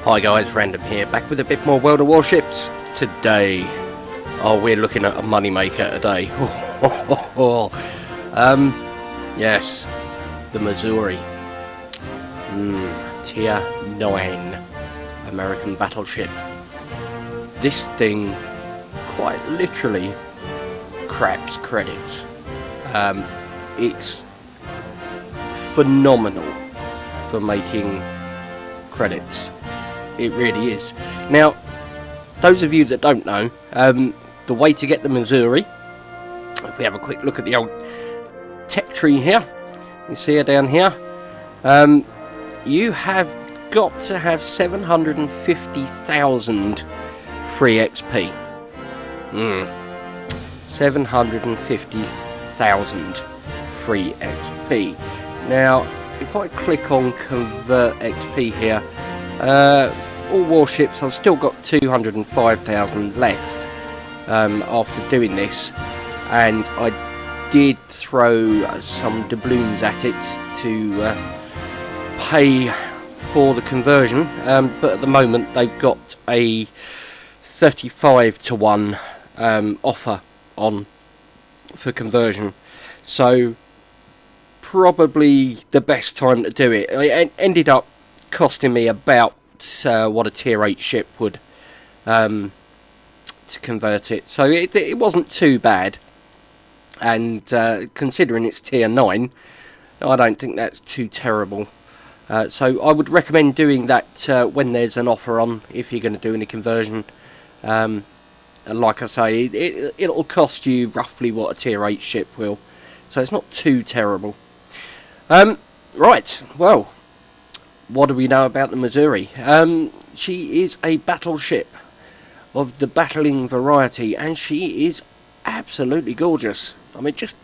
Hi guys, Random here, back with a bit more World of Warships. Today, we're looking at a moneymaker today. Yes, the Missouri. Tier 9 American battleship. This thing quite literally craps credits. It's phenomenal for making credits. It really is. Now, those of you that don't know, the way to get the Missouri, if we have a quick look at the old tech tree here, you see her down here, you have got to have 750,000 free XP. 750,000 free XP. Now, if I click on convert XP here, all warships, I've still got 205,000 left after doing this, and I did throw some doubloons at it to pay for the conversion, but at the moment they've got a 35 to 1 offer on for conversion, so probably the best time to do it. It ended up costing me about what a tier 8 ship would to convert it, so it wasn't too bad, and considering it's tier 9, I don't think that's too terrible. So I would recommend doing that when there's an offer on, if you're going to do any conversion. And like I say, it'll cost you roughly what a tier 8 ship will, so it's not too terrible. Right, well, what do we know about the Missouri? She is a battleship of the battling variety, and she is absolutely gorgeous. I mean, just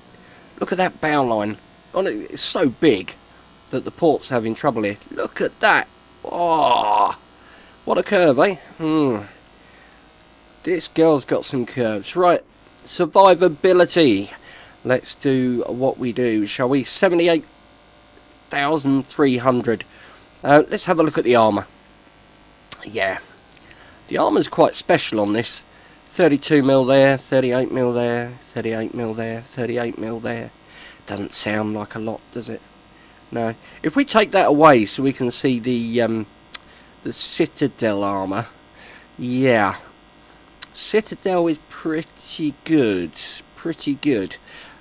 look at that bow line. It's so big that the port's having trouble here. Look at that. Oh, what a curve, eh? This girl's got some curves. Right, survivability. Let's do what we do, shall we? 78,300. Let's have a look at the armour. Yeah, the armour's quite special on this. 32mm there, 38mm there, 38mm there, 38mm there. Doesn't sound like a lot, does it? No. If we take that away so we can see the Citadel armour, yeah, Citadel is pretty good,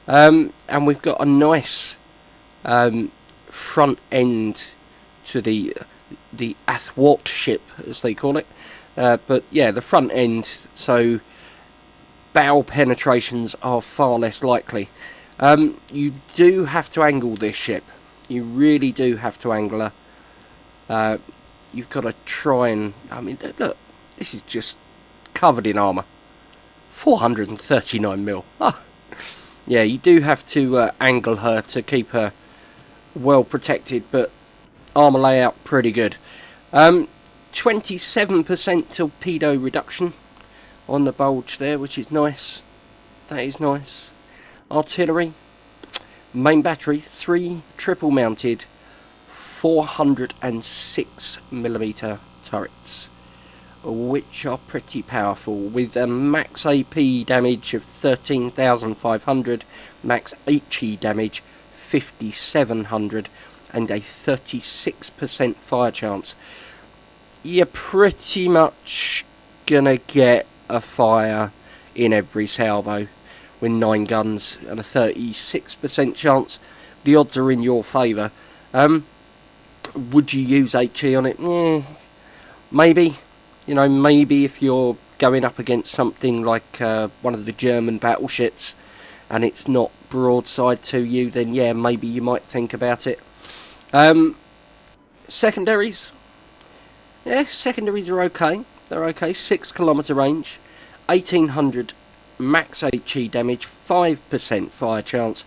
and we've got a nice front end to the athwart ship, as they call it, but yeah, the front end, so bow penetrations are far less likely. You do have to angle this ship. You really do have to angle her. You've got to try and, I mean, look, this is just covered in armour. 439mm. Ah. Yeah, you do have to angle her to keep her well protected, but armour layout pretty good. 27% torpedo reduction on the bulge there, which is nice. That is nice. Artillery, main battery, 3 triple mounted 406mm turrets, which are pretty powerful, with a max AP damage of 13,500, max HE damage 5,700, and a 36% fire chance. You're pretty much gonna get a fire in every salvo with 9 guns and a 36% chance. The odds are in your favour. Would you use HE on it? Maybe. You know, maybe if you're going up against something like one of the German battleships and it's not broadside to you, then yeah, maybe you might think about it. Secondaries. Yeah, secondaries are okay. They're okay. 6 kilometre range, 1800 max HE damage, 5% fire chance.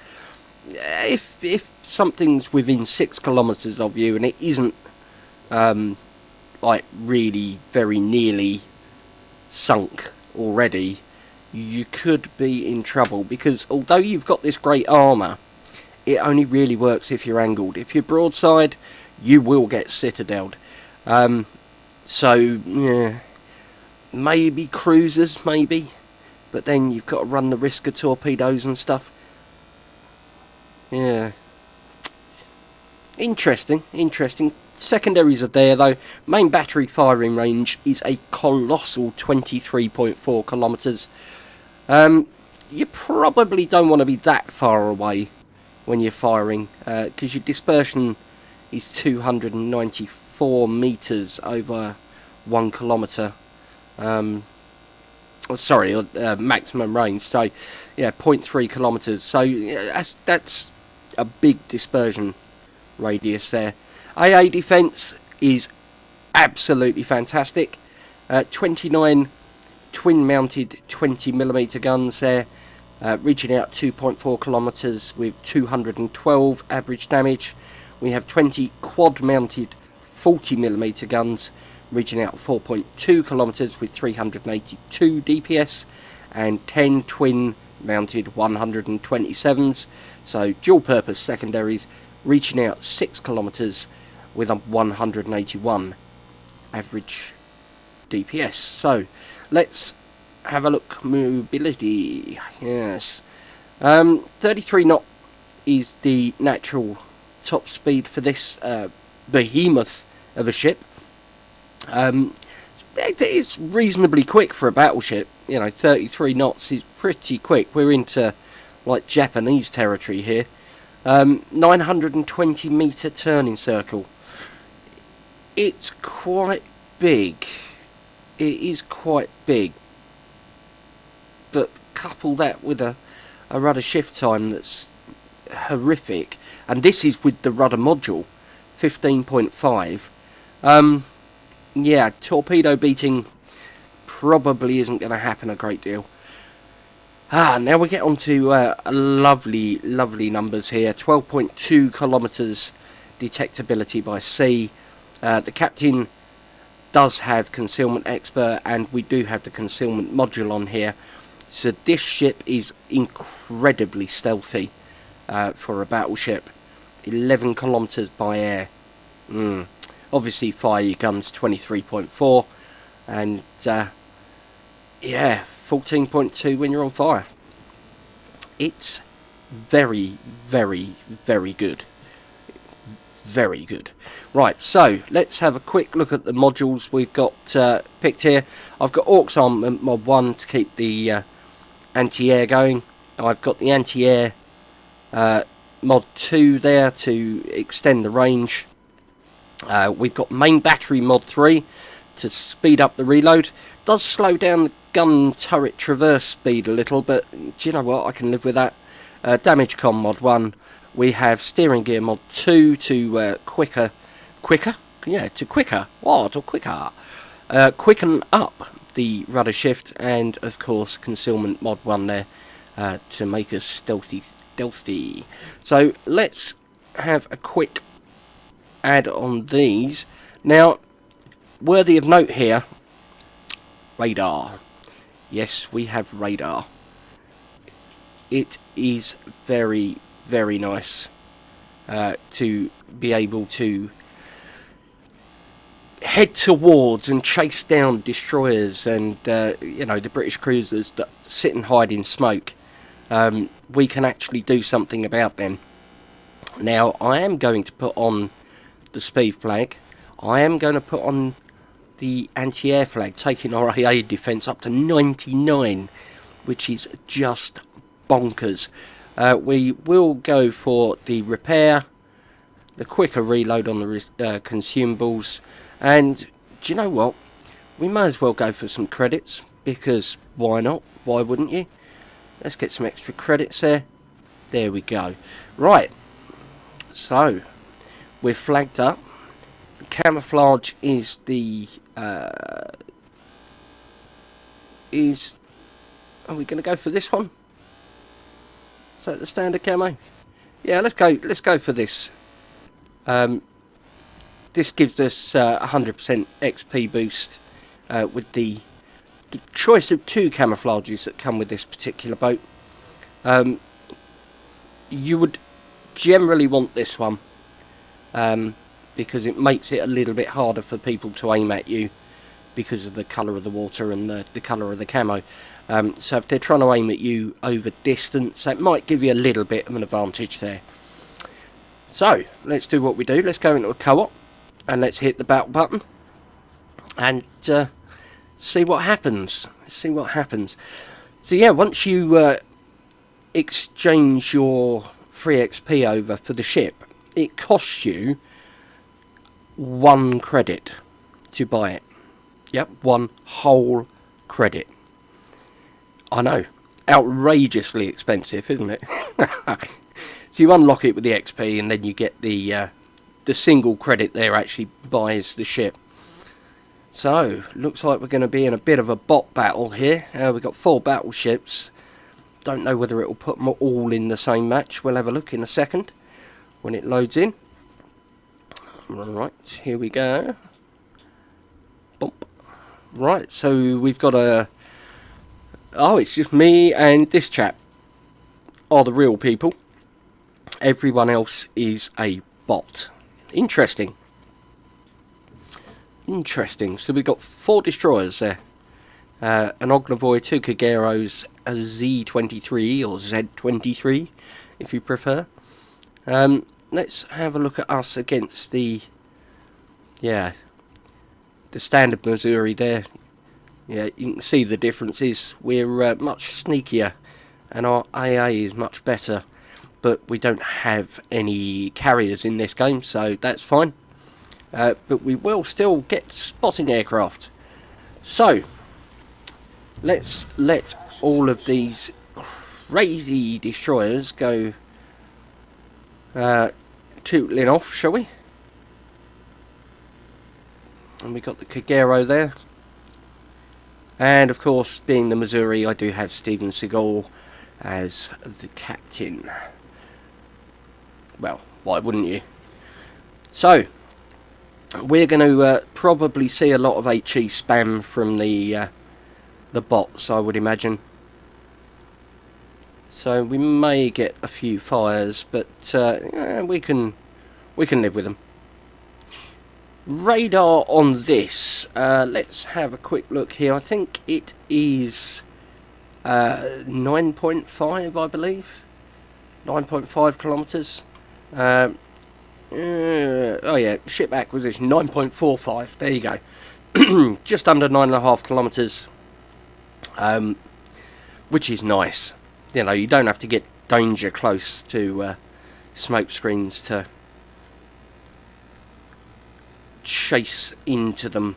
If something's within 6 kilometres of you and it isn't like really very nearly sunk already, you could be in trouble, because although you've got this great armour, it only really works if you're angled. If you're broadside, you will get citadeled. So, yeah, maybe cruisers, maybe. But then you've got to run the risk of torpedoes and stuff. Yeah. Interesting. Secondaries are there, though. Main battery firing range is a colossal 23.4 kilometres. You probably don't want to be that far away when you're firing, because your dispersion is 294 metres over 1 kilometre. Maximum range. So, yeah, 0.3 kilometres. So yeah, that's a big dispersion radius there. AA defence is absolutely fantastic. 29 twin-mounted 20mm guns there, reaching out 2.4 kilometres with 212 average damage. We have 20 quad-mounted 40mm guns, reaching out 4.2 kilometres with 382 DPS, and 10 twin-mounted 127s, so dual-purpose secondaries, reaching out 6 kilometres with a 181 average DPS. So let's have a look. Mobility, yes. 33 knot is the natural top speed for this behemoth of a ship. It's reasonably quick for a battleship. 33 knots is pretty quick. We're into like Japanese territory here. 920 metre turning circle. It's quite big. It is quite big. But couple that with a rudder shift time that's horrific. And this is with the rudder module, 15.5. Yeah, torpedo beating probably isn't going to happen a great deal. Now we get on to lovely numbers here. 12.2 kilometres detectability by sea. The captain does have concealment expert, and we do have the concealment module on here. So this ship is incredibly stealthy for a battleship. 11 kilometres by air. Obviously fire your guns 23.4, and yeah, 14.2 when you're on fire. It's very good. Very good. Right, so let's have a quick look at the modules we've got picked here. I've got Orcs Armament Mod 1 to keep the anti-air going. I've got the anti-air Mod 2 there to extend the range. We've got Main Battery Mod 3 to speed up the reload. Does slow down the gun turret traverse speed a little, but do you know what? I can live with that. Damage Com Mod 1. We have Steering Gear Mod 2 to quicken up the rudder shift, and of course Concealment Mod 1 there to make us stealthy. So let's have a quick add on these. Now, worthy of note here, radar. Yes, we have radar. It is very nice to be able to head towards and chase down destroyers and the British cruisers that sit and hide in smoke. We can actually do something about them. Now, I am going to put on the speed flag. I am going to put on the anti-air flag, taking our AA defence up to 99, which is just bonkers. We will go for the repair, the quicker reload on the consumables, and do you know what? We may as well go for some credits, because why not? Why wouldn't you? Let's get some extra credits there. There we go. Right, so we're flagged up. Camouflage is the are we going to go for this one? Is that the standard camo? Yeah, let's go for this. This gives us 100% XP boost with the choice of 2 camouflages that come with this particular boat. You would generally want this one. because it makes it a little bit harder for people to aim at you because of the colour of the water and the colour of the camo. So if they're trying to aim at you over distance, that might give you a little bit of an advantage there. So let's do what we do. Let's go into a co-op and let's hit the battle button and see what happens. See what happens. So yeah, once you exchange your free XP over for the ship, it costs you 1 credit to buy it. Yep, 1 whole credit. I know, outrageously expensive, isn't it? So you unlock it with the XP, and then you get the single credit there actually buys the ship. So looks like we're going to be in a bit of a bot battle here. We've got 4 battleships. Don't know whether it will put them all in the same match. We'll have a look in a second when it loads in. Right, here we go. Bump. Right, so we've got a... Oh, it's just me and this chap are the real people. Everyone else is a bot. Interesting. Interesting. So we've got 4 destroyers there. An Ognavoy, 2 Kageros, a Z23 or Z23 if you prefer. Let's have a look at us against the standard Missouri there. Yeah, you can see the differences. We're much sneakier and our AA is much better, but we don't have any carriers in this game, so that's fine. But we will still get spotting aircraft. So let's let all of these crazy destroyers go tootling off, shall we? And we got the Kagero there. And of course, being the Missouri, I do have Steven Seagal as the captain. Well, why wouldn't you? So we're going to probably see a lot of HE spam from the bots, I would imagine. So we may get a few fires, but we can live with them. Radar on this. Let's have a quick look here. I think it is 9.5, I believe. 9.5 kilometres. Oh yeah, ship acquisition 9.45. There you go. Just under 9.5 kilometres. Which is nice. You know, you don't have to get danger close to smoke screens to chase into them.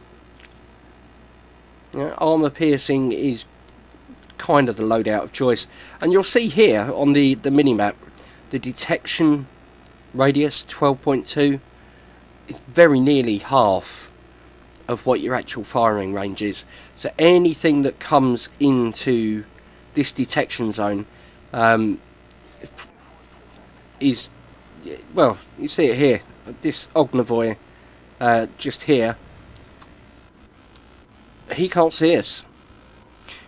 Armour piercing is kind of the loadout of choice, and you'll see here on the minimap the detection radius 12.2 is very nearly half of what your actual firing range is. So anything that comes into this detection zone is, well, you see it here, this Ognavoy just here, he can't see us.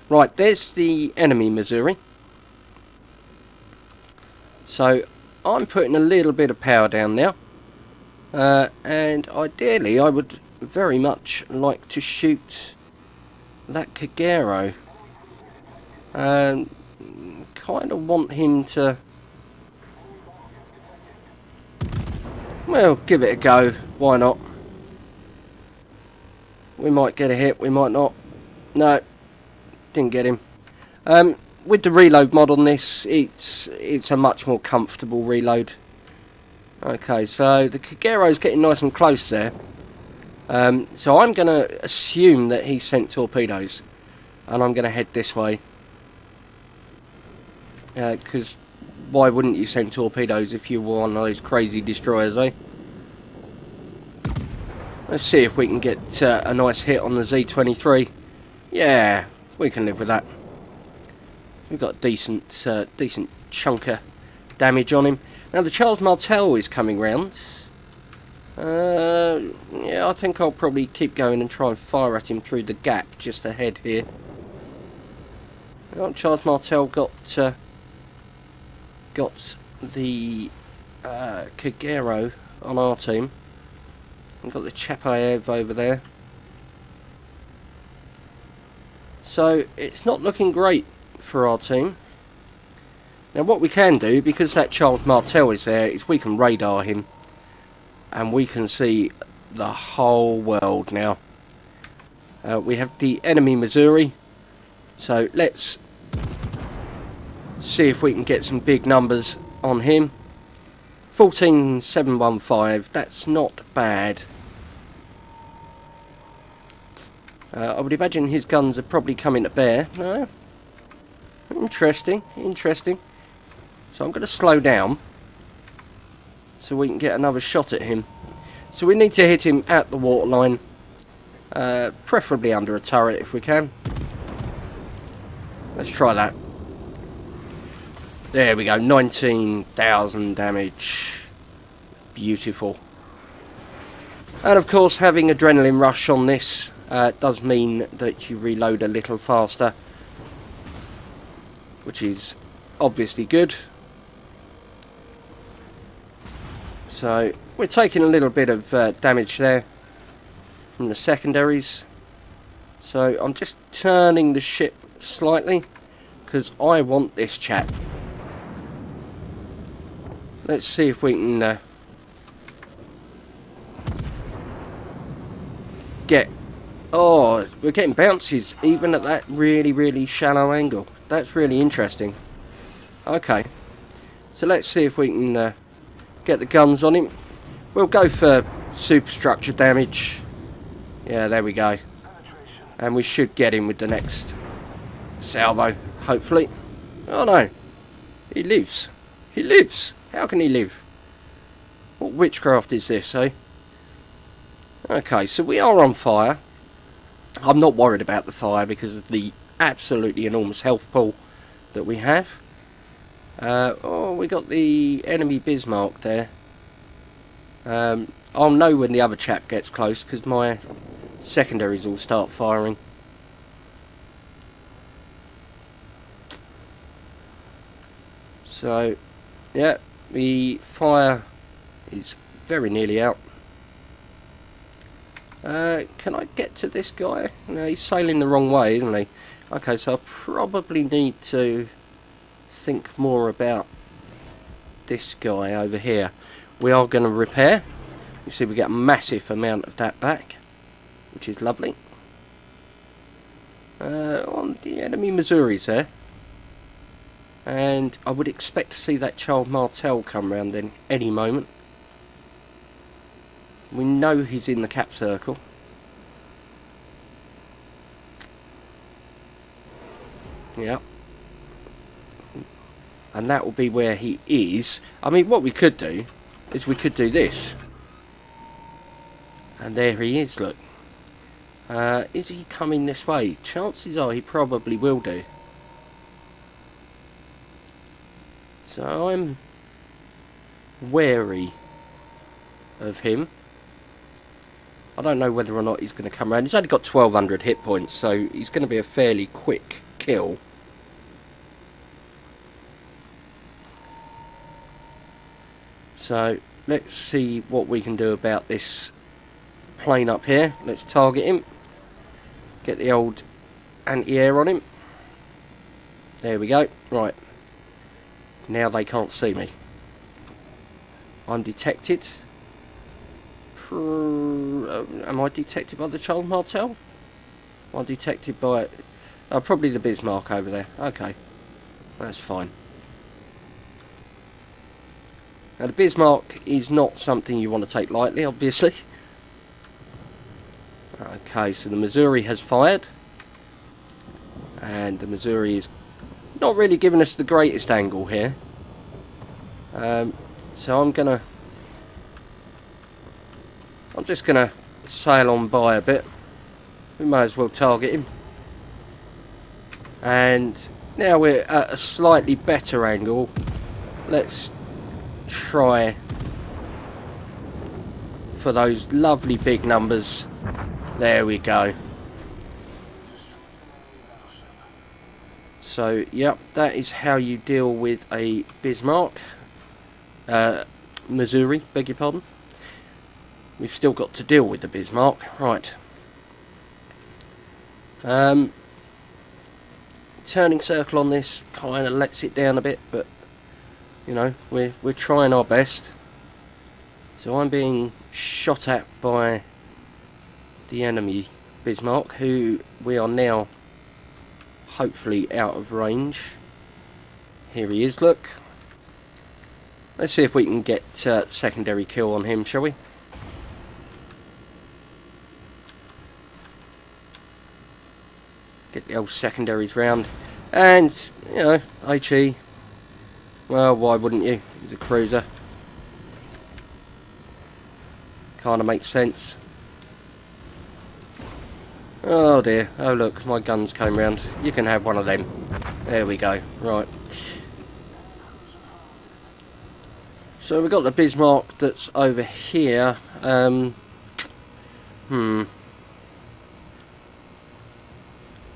Right, there's the enemy Missouri. So I'm putting a little bit of power down now, and ideally I would very much like to shoot that Kagero. Kind of want him to, well, give it a go, why not? We might get a hit, we might not. No, didn't get him. With the reload mod on this, it's a much more comfortable reload. Okay, so the Kagero's getting nice and close there. So I'm going to assume that he sent torpedoes, and I'm going to head this way. Because why wouldn't you send torpedoes if you were one of those crazy destroyers, eh? Let's see if we can get a nice hit on the Z23. Yeah, we can live with that. We've got decent chunker damage on him. Now the Charles Martel is coming round. Yeah, I think I'll probably keep going and try and fire at him through the gap just ahead here. Well, Charles Martel got the Kagero on our team. We've got the Chapayev over there. So it's not looking great for our team. Now what we can do, because that Charles Martel is there, is we can radar him. And we can see the whole world now. We have the enemy Missouri. So let's see if we can get some big numbers on him. 14,715, that's not bad. I would imagine his guns are probably coming to bear. No? Interesting, interesting. So I'm going to slow down so we can get another shot at him. So we need to hit him at the waterline, preferably under a turret if we can. Let's try that. There we go, 19,000 damage. Beautiful. And of course, having adrenaline rush on this does mean that you reload a little faster, which is obviously good. So we're taking a little bit of damage there from the secondaries. So I'm just turning the ship slightly because I want this chap. Let's see if we can get... Oh, we're getting bounces even at that really shallow angle. That's really interesting. Okay, so let's see if we can get the guns on him. We'll go for superstructure damage. Yeah, there we go. And we should get him with the next salvo, hopefully. Oh no, he lives. He lives. How can he live? What witchcraft is this, eh? Okay, so we are on fire. I'm not worried about the fire because of the absolutely enormous health pool that we have. Oh, we got the enemy Bismarck there. I'll know when the other chap gets close because my secondaries will start firing. So, yeah, the fire is very nearly out. Can I get to this guy? No, he's sailing the wrong way, isn't he? Okay, so I probably need to think more about this guy over here. We are going to repair. You see we get a massive amount of that back, which is lovely. On the enemy Missouri's there. And I would expect to see that Charles Martel come round in any moment. We know he's in the cap circle. Yeah. And that will be where he is. I mean, what we could do is we could do this. And there he is, look. Is he coming this way? Chances are he probably will do. So I'm wary of him. I don't know whether or not he's going to come around. He's only got 1,200 hit points, so he's going to be a fairly quick kill. So let's see what we can do about this plane up here. Let's target him. Get the old anti-air on him. There we go. Right. Now they can't see me. I'm detected. Am I detected by the Charles Martel? I'm detected by... probably the Bismarck over there. Okay. That's fine. Now the Bismarck is not something you want to take lightly, obviously. Okay, so the Missouri has fired. And the Missouri is not really giving us the greatest angle here. So I'm just gonna sail on by a bit. We may as well target him. And now we're at a slightly better angle. Let's try for those lovely big numbers. There we go. So, yep, that is how you deal with a Bismarck. Missouri, beg your pardon. we've still got to deal with the Bismarck. Right. Turning circle on this kind of lets it down a bit, but you know, we're trying our best. So I'm being shot at by the enemy Bismarck, who we are now hopefully out of range. Here he is, look. Let's see if we can get secondary kill on him, shall we? Get the old secondaries round. And, you know, HE. Well, why wouldn't you? He's a cruiser. Kind of makes sense. Oh dear. Oh look, my guns came round. You can have one of them. There we go. Right. So we've got the Bismarck that's over here. I'm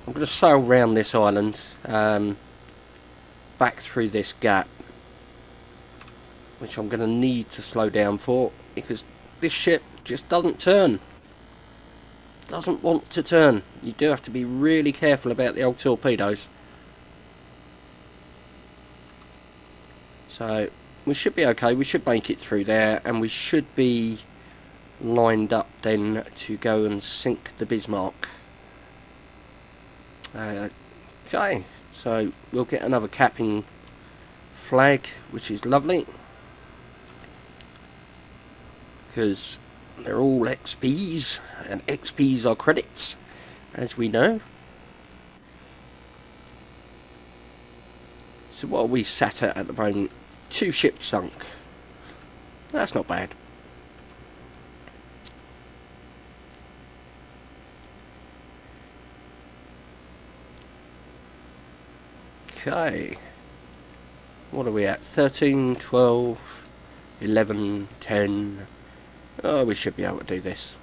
going to sail round this island, back through this gap, which I'm going to need to slow down for, because this ship just doesn't turn. Doesn't want to turn. You do have to be really careful about the old torpedoes. So we should be okay. We should make it through there, and we should be lined up then to go and sink the Bismarck. Okay, so we'll get another capping flag, which is lovely, because they're all XPs, and XPs are credits, as we know. So what are we sat at the moment? 2 ships sunk. That's not bad. Okay, what are we at? 13, 12, 11, 10. Oh, we should be able to do this.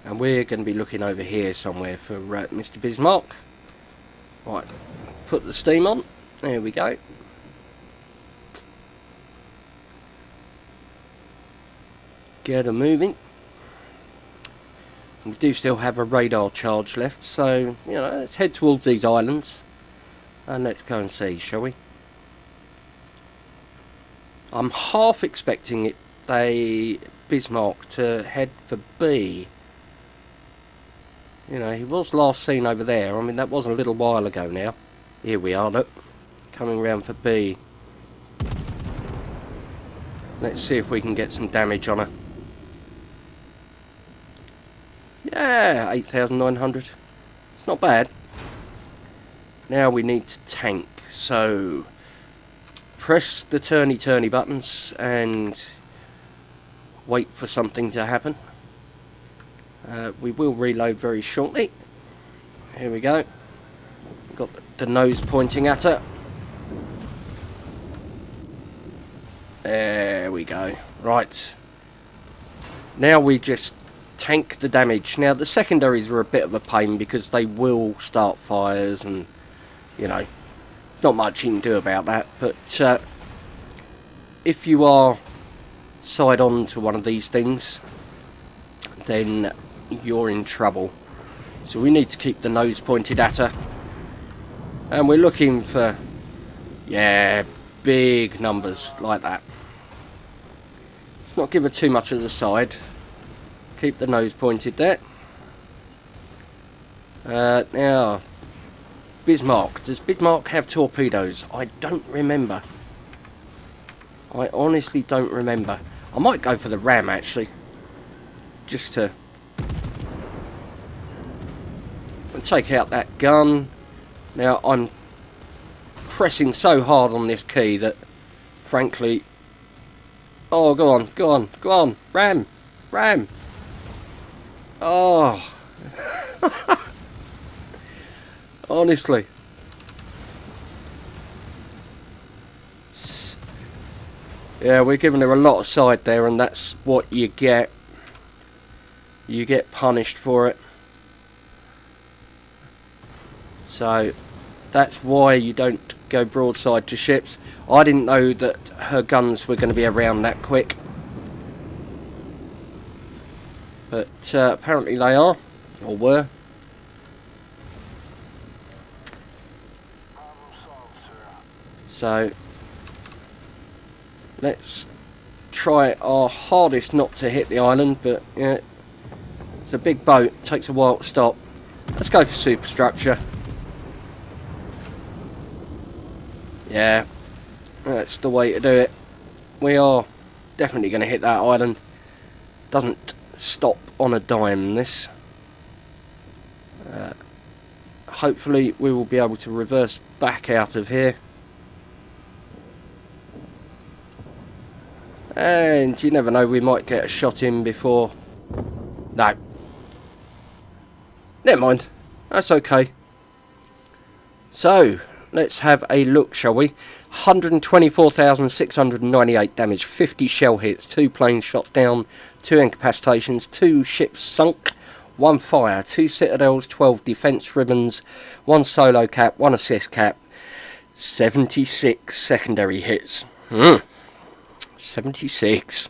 And we're going to be looking over here somewhere for Mr. Bismarck. Right, put the steam on. There we go. Get her moving. We do still have a radar charge left, so, you know, let's head towards these islands and let's go and see, shall we? I'm half expecting Bismarck to head for B. You know, he was last seen over there. I mean, that was a little while ago now. Here we are, look, coming round for B. Let's see if we can get some damage on her. Yeah, 8,900. It's not bad. Now we need to tank. So press the turny buttons and wait for something to happen. We will reload very shortly. Here we go. Got the nose pointing at her. There we go. Right. Now we just tank the damage. Now the secondaries are a bit of a pain because they will start fires, and you know, not much you can do about that. But if you are side on to one of these things, then you're in trouble. So we need to keep the nose pointed at her, and we're looking for, yeah, big numbers like that. Let's not give her too much of the side. Keep the nose pointed there. Now, Bismarck. Does Bismarck have torpedoes? I don't remember. I honestly don't remember. I might go for the ram, actually. Just to take out that gun. Now, I'm pressing so hard on this key that, frankly... Oh, go on, go on, go on. Ram! Ram! Oh, honestly, yeah, we're giving her a lot of side there, and that's what you get. You get punished for it. So that's why you don't go broadside to ships. I didn't know that her guns were going to be around that quick. But apparently they are, or were. So let's try our hardest not to hit the island, but yeah, it's a big boat, it takes a while to stop. Let's go for superstructure. Yeah, that's the way to do it. We are definitely going to hit that island. Doesn't stop on a dime, this. Hopefully we will be able to reverse back out of here. And you never know, we might get a shot in before... No. Never mind. That's okay. So, let's have a look, shall we? 124,698 damage, 50 shell hits, 2 planes shot down, 2 incapacitations, 2 ships sunk, 1 fire, 2 citadels, 12 defence ribbons, 1 solo cap, 1 assist cap, 76 secondary hits. 76.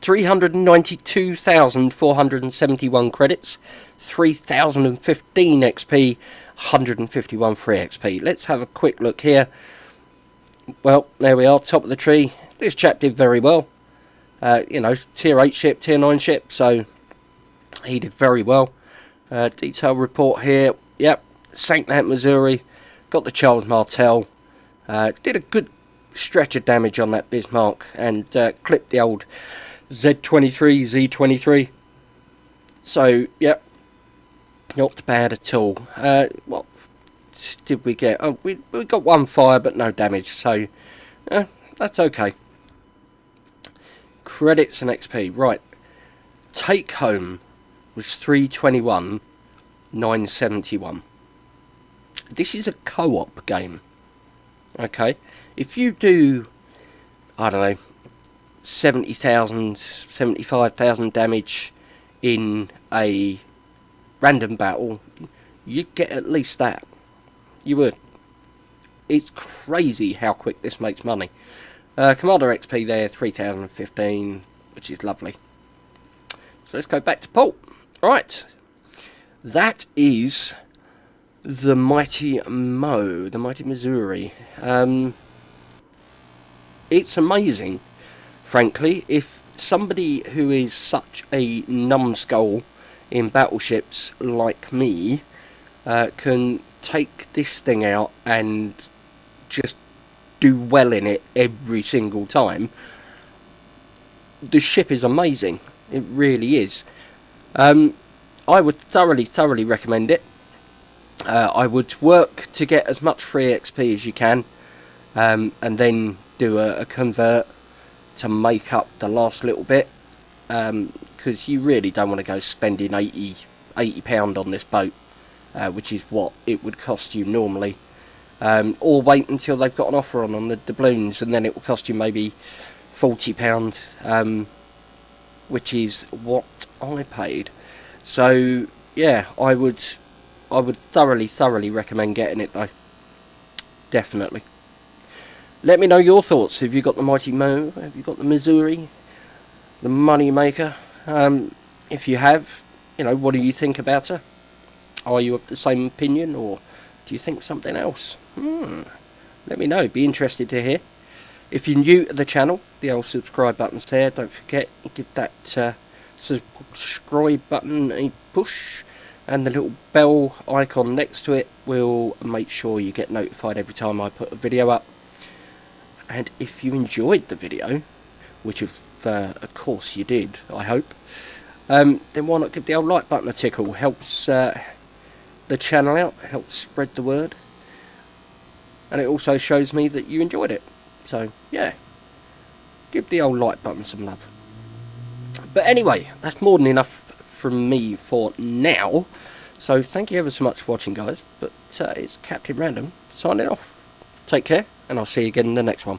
392,471 credits, 3,015 XP, 151 free XP. Let's have a quick look here. Well, there we are, top of the tree. This chap did very well. You know, tier 8 ship, tier 9 ship, so he did very well. Detailed report here. Yep, sank that Missouri, got the Charles Martel, did a good stretch of damage on that Bismarck, and clipped the old Z23, Z23. So, yep, not bad at all. What did we get? Oh, we got 1 fire, but no damage, so that's okay. Credits and XP, right. Take home was 321,971. This is a co-op game. Okay, if you do, I don't know, 70,000, 75,000 damage in a random battle, you'd get at least that. You would. It's crazy how quick this makes money. Commander XP there, 3,015, which is lovely. So let's go back to port. Right, that is the mighty Mo, the mighty Missouri. It's amazing, frankly, if somebody who is such a numbskull in battleships like me can take this thing out and just do well in it every single time. The ship is amazing. It really is. I would thoroughly recommend it. I would work to get as much free XP as you can, and then do a convert to make up the last little bit, because you really don't want to go spending £80 on this boat, which is what it would cost you normally, or wait until they've got an offer on the doubloons, and then it will cost you maybe £40, which is what I paid. So yeah, I would thoroughly recommend getting it though. Definitely. Let me know your thoughts. Have you got the Mighty Mo? Have you got the Missouri? The Money Maker? If you have, you know, what do you think about her? Are you of the same opinion, or do you think something else? Let me know. Be interested to hear. If you're new to the channel, the old subscribe button's there. Don't forget, give that subscribe button a push, and the little bell icon next to it will make sure you get notified every time I put a video up. And if you enjoyed the video, which of course you did, I hope, then why not give the old like button a tickle? Helps the channel out, helps spread the word, and it also shows me that you enjoyed it. So yeah, give the old like button some love. But anyway, that's more than enough from me for now. So thank you ever so much for watching, guys. But it's Captain Random signing off. Take care, and I'll see you again in the next one.